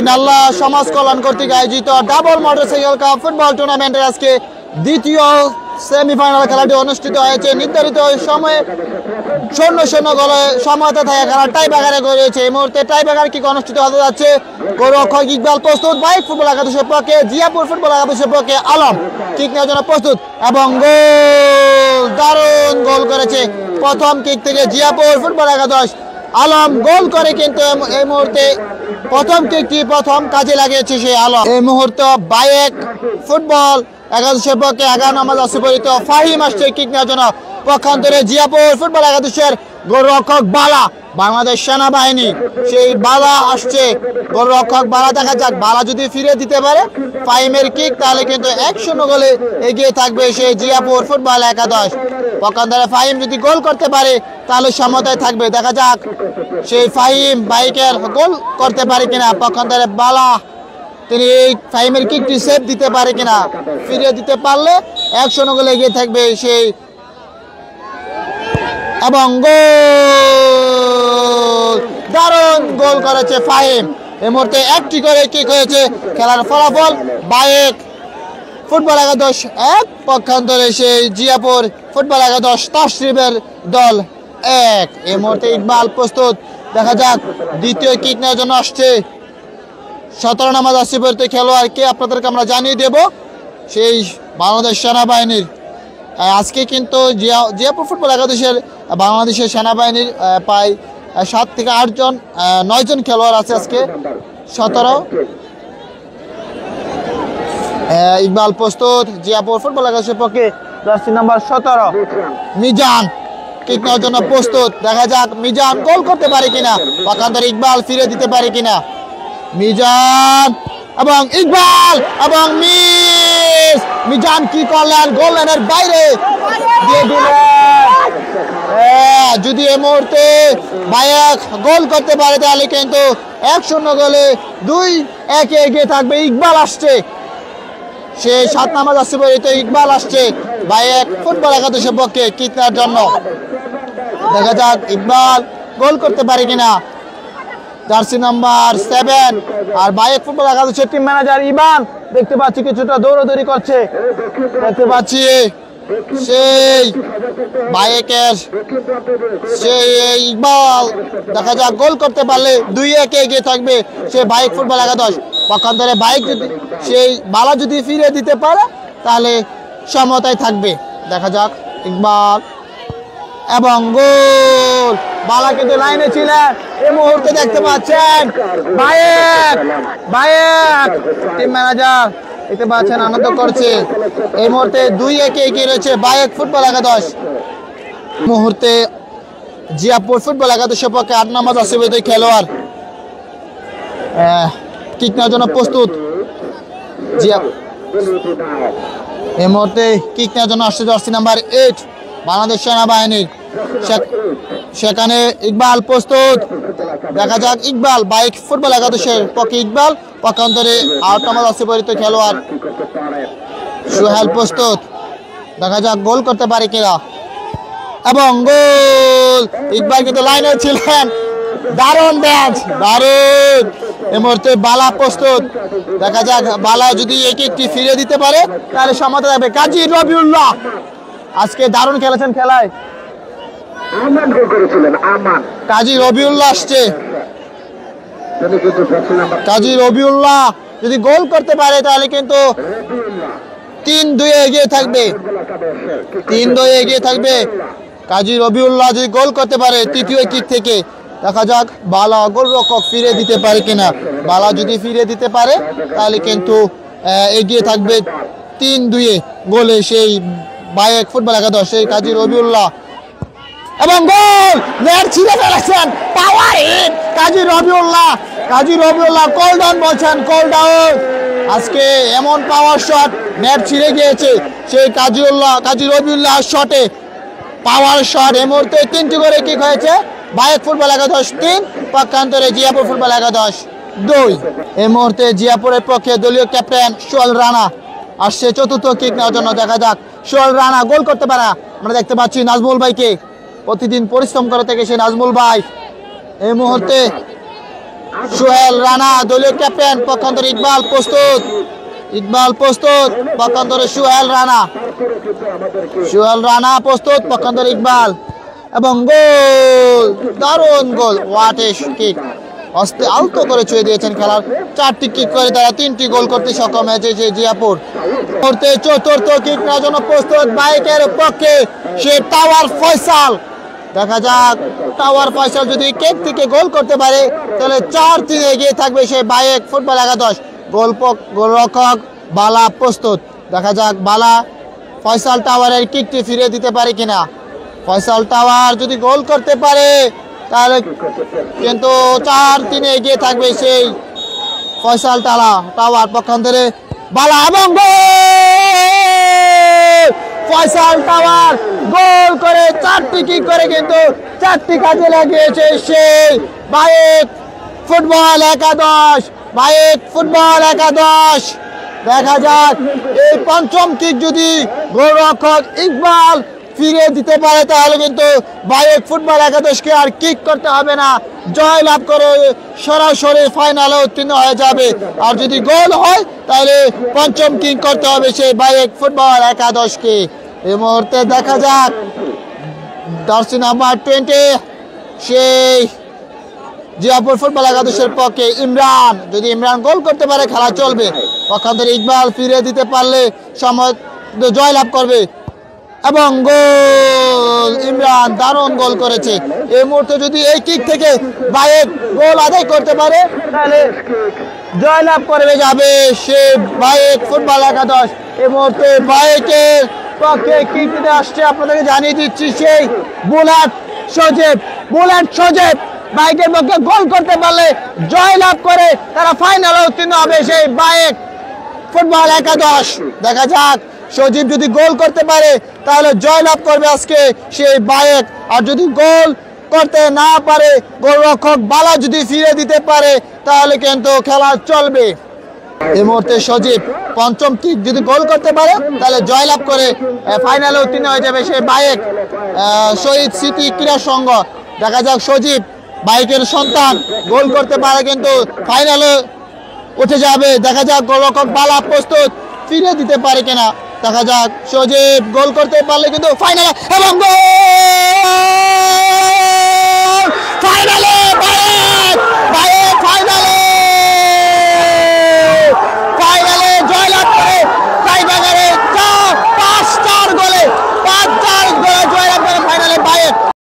নাল্লা সমাজ কল্যাণ কর্তৃক আয়োজিত ডাবল মোটরসাইকেল কাপ ফুটবল টুর্নামেন্টের আজকে দ্বিতীয় সেমিফাইনাল খেলাটি অনুষ্ঠিত হয়েছে। নির্ধারিত সময়ে 0-0 গোলে সমতা থাকে খেলা টাই ব্রেকারে গড়িয়েছে। এই মুহূর্তে টাই ব্রেকার কিক অনুষ্ঠিত হতে যাচ্ছে। গোলরক্ষক ইকবাল প্রস্তুত, বাইক ফুটবল একাদশের পক্ষে জিয়াপুর ফুটবল একাদশের পক্ষে আলম কিক নেওয়ার জন্য প্রস্তুত এবং গোল, দারুণ গোল করেছে প্রথম কিক থেকে জিয়াপুর ফুটবল একাদশ। আলম গোল করে কিন্তু এই মুহূর্তে প্রথম কিকটি প্রথম কাজে লাগিয়েছে সেই আলম। এই মুহূর্তে বাইক ফুটবল একাদশের পক্ষে 11 নম্বর জার্সি পরিহিত ফাহিম আসছে কিক নেওয়ার জন্য। পক্ষান্তরে জিয়াপুর ফুটবল একাদশের গোলরক্ষক বালা, বাংলাদেশ সেনাবাহিনী সেই বালা আসছে। গোলরক্ষক বালা, দেখা যাক বালা যদি ফিরে দিতে পারে ফাহিমের কিক তাহলে কিন্তু 1-0 গোলে এগিয়ে থাকবে সেই জিয়াপুর ফুটবল একাদশ। পক্ষান্তরে ফাহিম যদি গোল করতে পারে তাহলে সমতায় থাকবে। দেখা যাক সেই ফাহিম বাইকের গোল করতে পারে কিনা। পক্ষান্তরে বালা তিনি এই ফাহিমের কিকটি সেভ দিতে পারে কিনা। ফিরিয়ে দিতে পারলে 1-0 গোলে এগিয়ে থাকবে সেই এবং গোল, দারুণ গোল করেছে ফাহিম। এই মুহূর্তে একটি করে কিক হয়েছে। খেলার ফলাফল বাইক ফুটবল একাদশ 1, পক্ষান্তরে সেই জিয়াপুর ফুটবল একাদশ তাশরিফের দল 1। এই মুহূর্তে ইকবাল প্রস্তুত, দেখা যাক দ্বিতীয় কিক নেওয়ার জন্য আসছে 17 নম্বর জার্সি পরিহিত খেলোয়াড়কে আপনাদেরকে আমরা জানিয়ে দেব সেই বাংলাদেশ সেনাবাহিনীর। আজকে কিন্তু জিয়াপুর ফুটবল একাদশের বাংলাদেশের সেনাবাহিনীর প্রায় 7 থেকে 8 জন 9 জন খেলোয়াড় আছে আজকে 17। ইকবাল প্রস্তুত, জিয়াপুর ফুটবল একাদশের পক্ষে জার্সি নাম্বার 17 মিজান কিক নেওয়ার জন্য প্রস্তুত। দেখা যাক মিজান গোল করতে পারে কিনা, পক্ষান্তরে ইকবাল ফিরে দিতে পারে কিনা। মিজান এবং ইকবাল এবং মিজান কি করলেন, গোল লাইনের বাইরে দিয়ে দিলেন। যদি এই মুহূর্তে বাইক গোল করতে পারে তাহলে কিন্তু 1-0 গোলে 2-1 এগিয়ে থাকবে। ইকবাল আসছে, সে 7 নম্বর জার্সি পরিহিত ইকবাল আসছে বাইক ফুটবল একাদশের পক্ষে কিক নেওয়ার জন্য। দেখা যাক ইকবাল গোল করতে পারে কিনা। জার্সি নাম্বার 7 আর বাইক ফুটবল একাদশের টিম ম্যানেজার ইবান দেখতে পাচ্ছি কিছুটা দৌড়াদৌড়ি করছে। দেখতে পাচ্ছি সেই বাইকের সেই ইকবাল, দেখা যাক গোল করতে পারলে 2-1 এগিয়ে থাকবে সেই বাইক ফুটবল একাদশ। পক্ষান্তরে বাইক যদি সেই বালা যদি ফিরে দিতে পারে তাহলে সমতায় থাকবে। দেখা যাক ইকবাল এবং গোল, বালা কিন্তু লাইনে ছিলেন। এই মুহূর্তে দেখতে পাচ্ছেন বাইক টিম ম্যানেজার দেখতে পাচ্ছেন আনন্দ করছে। এই মুহূর্তে 2-1 এগিয়ে রয়েছে বাইক ফুটবল একাদশ। মুহূর্তে জিয়াপুর ফুটবল একাদশের পক্ষে 8 নম্বর জার্সি পরিহিত খেলোয়াড় কিক নেওয়ার জন্য প্রস্তুত। এই মুহূর্তে কিক নেওয়ার জন্য আসছে জার্সি নাম্বার 8 বাংলাদেশ সেনাবাহিনীর। সেখানে ইকবাল প্রস্তুত, দেখা যাক ইকবাল বাইক ফুটবল একাদশের পক্ষে ইকবাল। পক্ষান্তরে 8 নম্বর জার্সি পরিহিত খেলোয়াড় সোহেল প্রস্তুত, দেখা যাক গোল করতে পারে কিনা এবং গোল। ইকবাল কিন্তু লাইনে ছিলেন, দারুণ ব্যাচ, দারুণ। এই মুহূর্তে বালা প্রস্তুত, দেখা যাক বালা যদি একটি ফিরে দিতে পারে তাহলে সমতা থাকবে। কাজী রবিউল্লাহ আজকে দারুণ খেলেছেন খেলায়। কাজী রবিউল্লাহ আসছে, কাজী রবিউল্লাহ যদি গোল করতে পারে তাহলে কিন্তু 3-2 এগিয়ে থাকবে। 3-2 এগিয়ে থাকবে কাজী রবিউল্লাহ যদি গোল করতে পারে তৃতীয় কিক থেকে। দেখা যাক বালা গোলরক্ষক ফিরে দিতে পারে কিনা। বালা যদি ফিরে দিতে পারে তাহলে কিন্তু এগিয়ে থাকবে 3-2 গোলে সেই বাইক ফুটবল একাদশ সেই কাজী রবিউল্লাহ এবং গোল। নেট ছিঁড়ে ফেলেছেন, পাওয়ার হিট কাজী রবিউল্লাহ। কাজী রবিউল্লাহ কল ডাউন বলছেন, কল ডাউন। আজকে এমন পাওয়ার শট, নেট ছিঁড়ে গিয়েছে সেই কাজী রবিউল্লাহ শটে, পাওয়ার শট। এই মুহূর্তে 3টি করে কিক হয়েছে বাইক ফুটবল একাদশ 3, পক্ষান্তরে জিয়াপুর ফুটবল একাদশ 2। এই মুহূর্তে জিয়াপুরের পক্ষে দলীয় ক্যাপ্টেন সোহেল রানা আসছে চতুর্থ কিক নেওয়ার জন্য। দেখা যাক সোহেল রানা গোল করতে পারে। আমরা দেখতে পাচ্ছি নাজমুল ভাইকে, প্রতিদিন পরিশ্রম করে থেকে সেই নাজমুল ভাই এই মুহূর্তে সোহেল রানা দলীয় ক্যাপ্টেন, পক্ষান্তরে ইকবাল প্রস্তুত, ইকবাল প্রস্তুত, পক্ষান্তরে সোহেল রানা প্রস্তুত, পক্ষান্তরে ইকবাল এবং গোল, দারুণ গোল, হোয়াট এ কিক, অস্তে আলতো করে ছুঁয়ে দিয়েছেন খেলার। 4টি কিক করে তারা 3টি গোল করতে সক্ষম হয়েছে জিয়াপুর। চতুর্থ কিক নেওয়ার জন্য প্রস্তুত বাইকের পক্ষে সে টাওয়ার ফয়সাল। দেখা যাক টাওয়ার ফয়সাল যদি কেক থেকে গোল করতে পারে তাহলে 4-3 এগিয়ে থাকবে সে বাইক ফুটবল একাদশ। গোলরক্ষক বালা প্রস্তুত, দেখা যাক বালা ফয়সাল টাওয়ারের কিকটি ফিরে দিতে পারে কিনা। ফয়সাল টাওয়ার যদি গোল করতে পারে তাহলে কিন্তু 4-3 এগিয়ে থাকবে সেই ফয়সাল টাওয়ার। পক্ষান্তরে বালা এবং ফয়সাল টাওয়ার গোল করে 4টি কিক করে কিন্তু 4টি কাজে লাগিয়েছে সেই বাইক ফুটবল একাদশ। দেখা যাক এই পঞ্চম কিক যদি গোলরক্ষক ইকবাল ফিরে দিতে পারে তাহলে কিন্তু বাইক ফুটবল একাদশকে আর কিক করতে হবে না, জয় লাভ করে সরাসরি ফাইনালে উত্তীর্ণ হয়ে যাবে। আর যদি গোল হয় তাহলে পঞ্চম কিক করতে হবে সেই বাইক ফুটবল একাদশকে। এই মুহূর্তে দেখা যাক জার্সি নাম্বার 20 সেই জিয়াপুর ফুটবল একাদশের পক্ষে ইমরান, যদি ইমরান গোল করতে পারে খেলা চলবে। পক্ষান্তরে ইকবাল ফিরে দিতে পারলে সময় জয় লাভ করবে এবং গোল, ইমরান দারুণ গোল করেছে। এই মুহূর্তে যদি এই কিক থেকে বাইক গোল আদায় করতে পারে তাহলে জয়লাভ করবে যাবে সে বাইক ফুটবল একাদশ। এই মুহূর্তে বাইকের পক্ষে কিক দিতে আসছে, আপনাদেরকে জানিয়ে দিচ্ছি সেই বুলেট সজীব বাইকের পক্ষে গোল করতে পারলে জয়লাভ করে তারা ফাইনালে উত্তীর্ণ হবে সেই বাইক ফুটবল একাদশ। দেখা যাক সজীব যদি গোল করতে পারে তাহলে জয়লাভ করবে আজকে সেই বাইক। আর যদি গোল করতে না পারে গোলরক্ষক বালা যদি ফিরে দিতে পারে তাহলে কিন্তু খেলা চলবে। এই মুহূর্তে সজীব পঞ্চম কিক যদি গোল করতে পারে তাহলে জয়লাভ করে ফাইনালে উত্তীর্ণ হয়ে যাবে সেই বাইক শহীদ স্মৃতি ক্রীড়া সংঘ। দেখা যাক সজীব বাইকের সন্তান গোল করতে পারে কিন্তু ফাইনালে উঠে যাবে। দেখা যাক গোলরক্ষক বালা প্রস্তুত, ফিরে দিতে পারে কিনা। দেখা যাক সজীব গোল করতে পারলে কিন্তু ফাইনাল এবং গোল